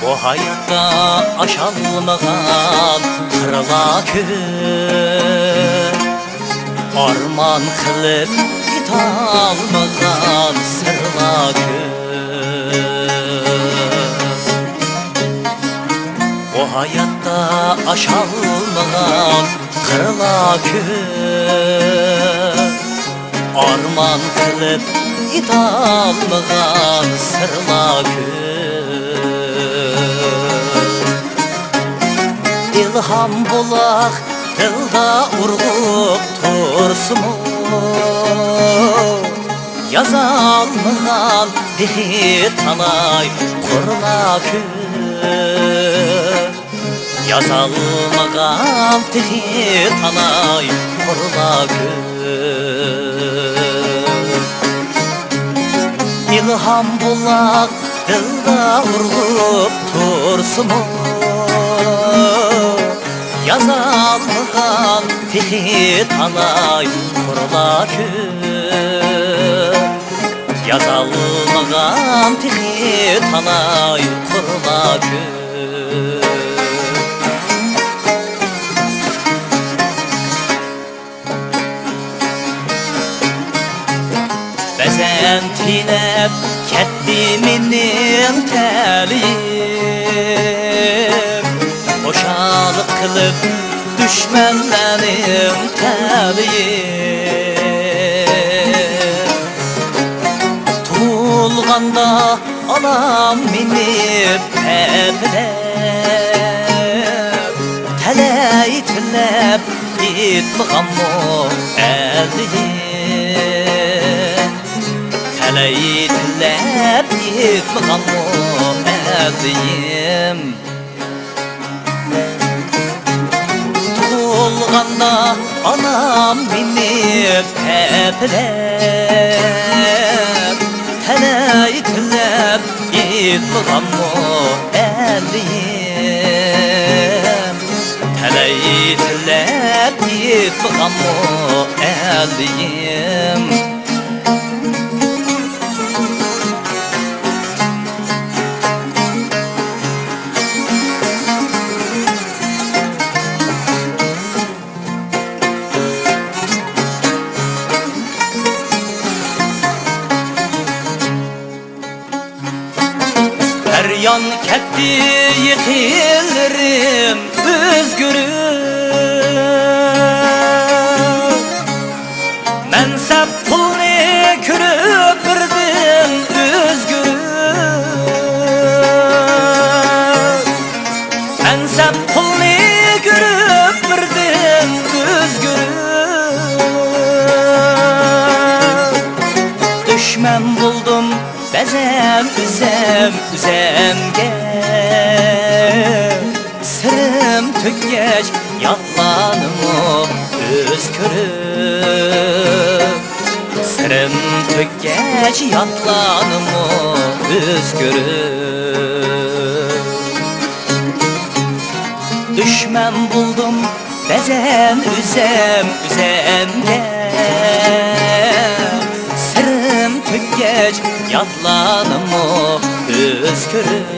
O hayatta aşalmağan kırla kür Arman kılıp italmağan sırla kür O hayatta aşalmağan kırla kür Arman kılıp italmağan sırla kür İlham bulaq dilda urğup tursumu Yazalmağan dixi tanay qurla kür Yazalmağan dixi tanay qurla kür İlham bulaq dilda urğup tursumu Yazalmağan tixi tanay qurla kür Yazalmağan tixi tanay qurla kür Bəzən tinəb kətdi minin təlim Hoşalık kılıp düşmenlerim təlim Tuğulğanda anam minib əbləm Tələyitləb itmğammo əlim Tələyitləb itmğammo əlim Olğanda anam minib əbləm Tələyitləb itmğammo əlim Tələyitləb itmğammo əlim Yan ketdi yıkılırım üzgürüm Mənsəb pulni kürüp birdim üzgürüm Mənsəb pulni kürüp birdim üzgürüm Düşmən buldum Bəzəm üzəmgə Sırım tükkəc yatlanımı özgürüm Sırım tükkəc yatlanımı özgürüm Düşmən buldum bəzəm üzəmgə Tükkəc yatlanımı özgürüm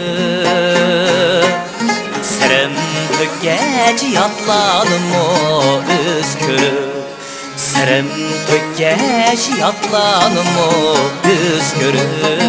Sırım tükkəc yatlanımı özgürüm Sırım tükkəc yatlanımı özgürüm